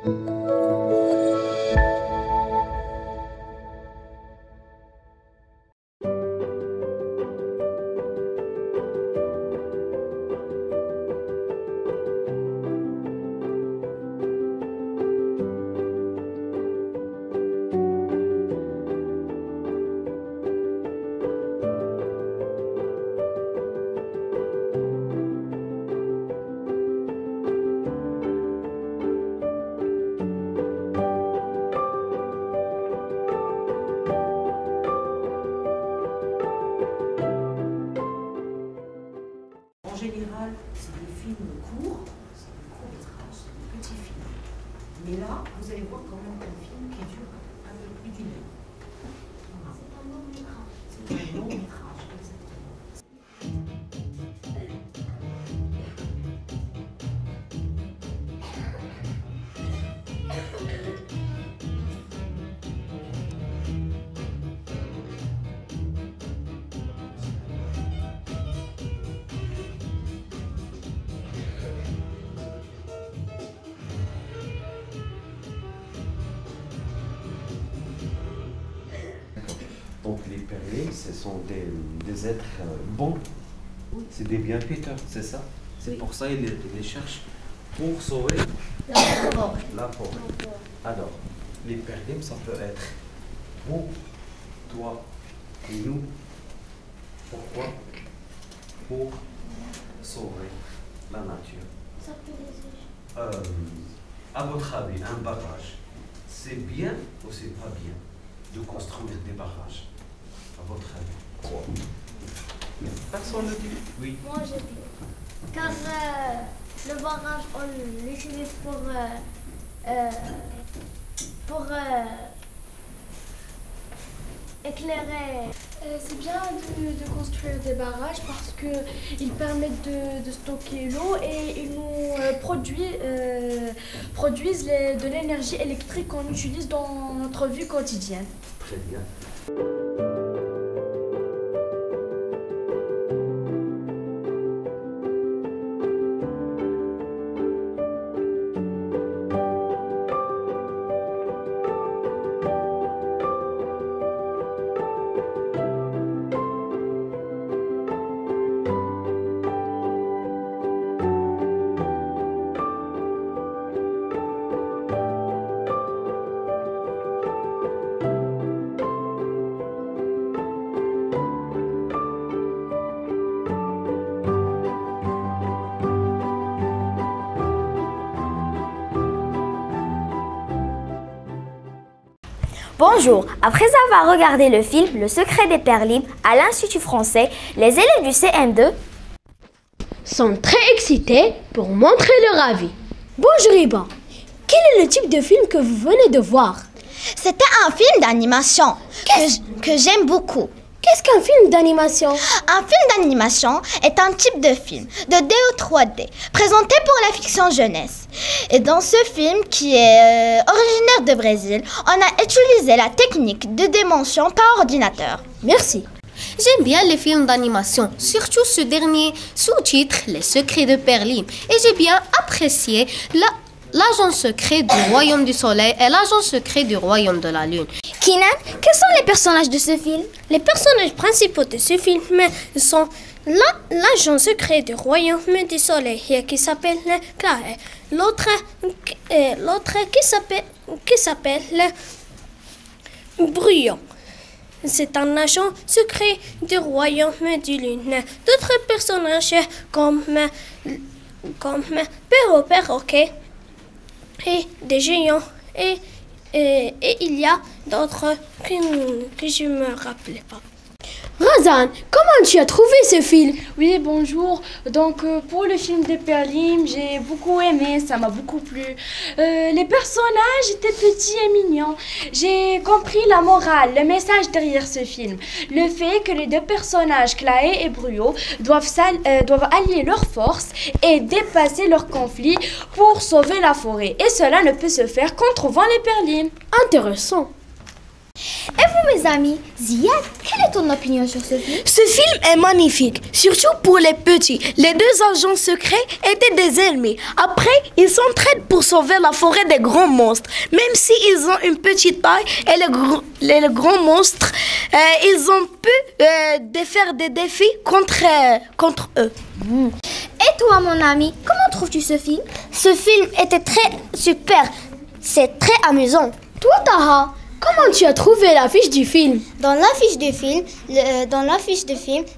En général, c'est des films courts, c'est des courts-métrages, c'est des petits films. Mais là, vous allez voir quand même un film qui dure un peu plus d'une heure. Voilà. C'est un long-métrage. C'est un long-métrage, exactement. Donc les perlés, ce sont des êtres bons, c'est des bienfaiteurs, c'est ça? C'est pour ça qu'ils les cherchent pour sauver la forêt. Alors, les perlés, ça peut être vous, toi et nous. Pourquoi? Pour sauver la nature. À votre avis, un barrage, c'est bien ou c'est pas bien de construire des barrages? À votre avis, quoi? Personne ne dit. Oui. Moi, je dis. Car le barrage, on l'utilise pour éclairer. C'est bien de construire des barrages parce qu'ils permettent de stocker l'eau et ils nous produisent de l'énergie électrique qu'on utilise dans notre vie quotidienne. Très bien. Bonjour, après avoir regardé le film Le secret des perles libres à l'Institut français, les élèves du CM2 sont très excités pour montrer leur avis. Bonjour Iba, quel est le type de film que vous venez de voir? C'était un film d'animation que j'aime beaucoup. Qu'est-ce qu'un film d'animation? Un film d'animation est un type de film, 2D ou 3D, présenté pour la fiction jeunesse. Et dans ce film, qui est originaire de Brésil, on a utilisé la technique de dimension par ordinateur. Merci. J'aime bien les films d'animation, surtout ce dernier sous-titre, Les secrets de Perlim. Et j'ai bien apprécié l'agent secret du Royaume du Soleil et l'agent secret du Royaume de la Lune. Kinan, quels sont les personnages de ce film? Les personnages principaux de ce film sont l'agent secret du Royaume du Soleil qui s'appelle Claire, l'autre qui s'appelle Brouillon. C'est un agent secret du Royaume du Lune. D'autres personnages comme Perroquet et des géants et il y a d'autres que je ne me rappelle pas. Razan, comment tu as trouvé ce film? Oui, bonjour. Donc, pour le film de Perlim, j'ai beaucoup aimé, ça m'a beaucoup plu. Les personnages étaient petits et mignons. J'ai compris la morale, le message derrière ce film. Le fait que les deux personnages, Claé et Bruyo, doivent allier leurs forces et dépasser leurs conflits pour sauver la forêt. Et cela ne peut se faire qu'en trouvant les perlimes. Intéressant. Et vous, mes amis, Ziad, quelle est ton opinion sur ce film? Ce film est magnifique, surtout pour les petits. Les deux agents secrets étaient des ennemis. Après, ils s'entraident pour sauver la forêt des grands monstres. Même s'ils ont une petite taille et les grands monstres, ils ont pu faire des défis contre eux. Et toi, mon ami, comment trouves-tu ce film? Ce film était très super. C'est très amusant. Toi, Taha, comment tu as trouvé l'affiche du film? Dans l'affiche du film,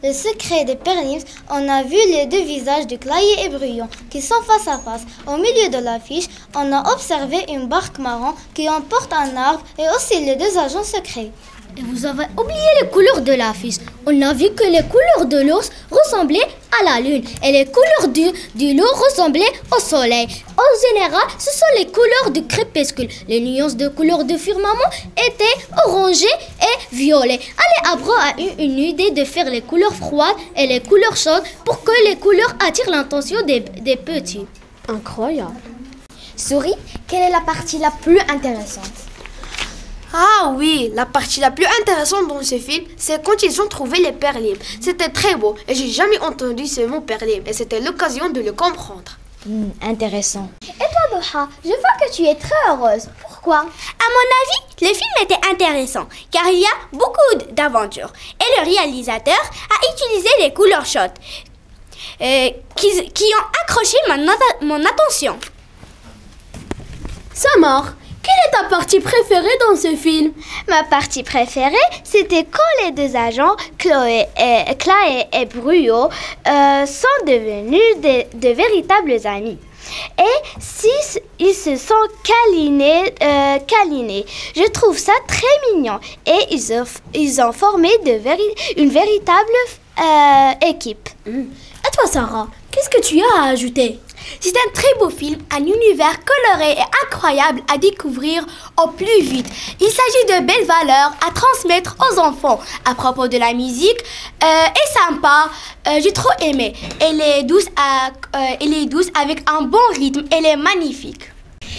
Le secret des Père-Limes, on a vu les deux visages de Claye et Bruyon qui sont face à face. Au milieu de l'affiche, on a observé une barque marron qui emporte un arbre et aussi les deux agents secrets. Et vous avez oublié les couleurs de l'affiche. On a vu que les couleurs de l'ours ressemblaient à la lune et les couleurs du loup ressemblaient au soleil. En général, ce sont les couleurs du crépuscule. Les nuances de couleurs du firmament étaient orangées et violets. Ali Abro a eu une idée de faire les couleurs froides et les couleurs chaudes pour que les couleurs attirent l'attention des petits. Incroyable. Souris, quelle est la partie la plus intéressante? Ah oui, la partie la plus intéressante dans ce film, c'est quand ils ont trouvé les Père-Limes. C'était très beau et j'ai jamais entendu ce mot Père-Limes et c'était l'occasion de le comprendre. Intéressant. Et toi, Doha, je vois que tu es très heureuse. Pourquoi? À mon avis, le film était intéressant car il y a beaucoup d'aventures. Et le réalisateur a utilisé les couleurs chaudes qui ont accroché mon attention. Samar, quelle est ta partie préférée dans ce film? Ma partie préférée, c'était quand les deux agents, Claye et Bruyo, sont devenus de véritables amis. Et ils se sont câlinés. Je trouve ça très mignon. Et ils ont formé une véritable équipe. Et toi, Sarah, qu'est-ce que tu as à ajouter? C'est un très beau film, un univers coloré et incroyable à découvrir au plus vite. Il s'agit de belles valeurs à transmettre aux enfants. À propos de la musique, est sympa, j'ai trop aimé. Elle est douce avec un bon rythme, elle est magnifique.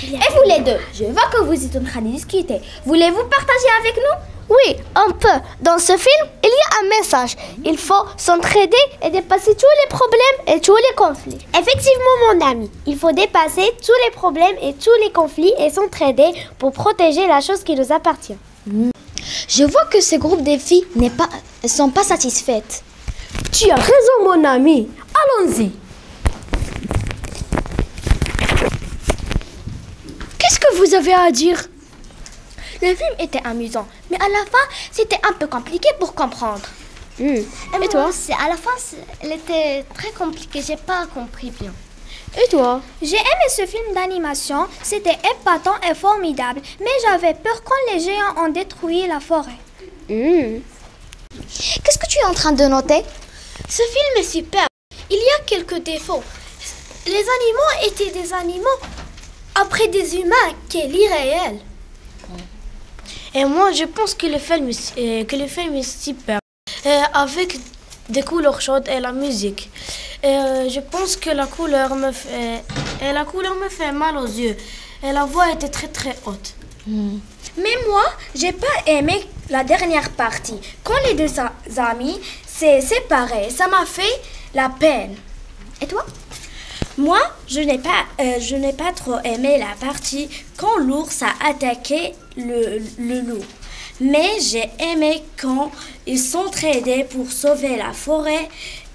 Et vous les deux, je vois que vous êtes en train de discuter. Voulez-vous partager avec nous? Oui, on peut. Dans ce film, il y a un message. Il faut s'entraider et dépasser tous les problèmes et tous les conflits. Effectivement, mon ami, il faut dépasser tous les problèmes et tous les conflits et s'entraider pour protéger la chose qui nous appartient. Je vois que ce groupe de filles ne sont pas satisfaites. Tu as raison, mon ami. Allons-y. Qu'est-ce que vous avez à dire? Le film était amusant, mais à la fin, c'était un peu compliqué pour comprendre. Et toi? À la fin, elle était très compliquée. J'ai pas compris bien. Et toi? J'ai aimé ce film d'animation, c'était épatant et formidable, mais j'avais peur quand les géants ont détruit la forêt. Qu'est-ce que tu es en train de noter? Ce film est super. Il y a quelques défauts. Les animaux étaient des animaux après des humains, qui est l'irréel. Et moi, je pense que le film est super. Avec des couleurs chaudes et la musique. Je pense que la couleur me fait mal aux yeux. Et la voix était très très haute. Mais moi, j'ai pas aimé la dernière partie. Quand les deux amis s'est séparés, ça m'a fait la peine. Et toi? Moi, je n'ai pas trop aimé la partie quand l'ours a attaqué le loup. Mais j'ai aimé quand ils s'entraidaient pour sauver la forêt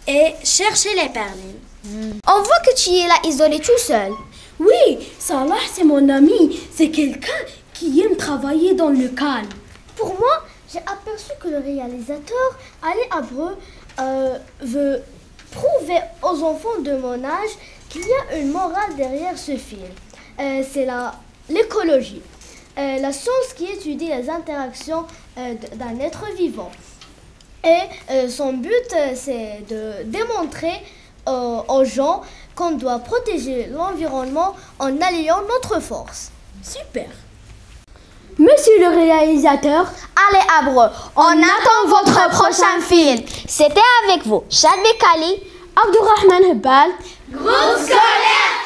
et chercher les Père-Limes. On voit que tu es là isolé tout seul. Oui, Salah, c'est mon ami. C'est quelqu'un qui aime travailler dans le calme. Pour moi, j'ai aperçu que le réalisateur, Ali Abreu, veut prouver aux enfants de mon âge qu'il y a une morale derrière ce film. C'est l'écologie. La science qui étudie les interactions d'un être vivant. Et son but, c'est de démontrer aux gens qu'on doit protéger l'environnement en alliant notre force. Super. Monsieur le réalisateur, Allez Abreu, on attend votre prochain film. C'était avec vous, Chadwick Ali, Abdourahman Hebal, Groupe scolaire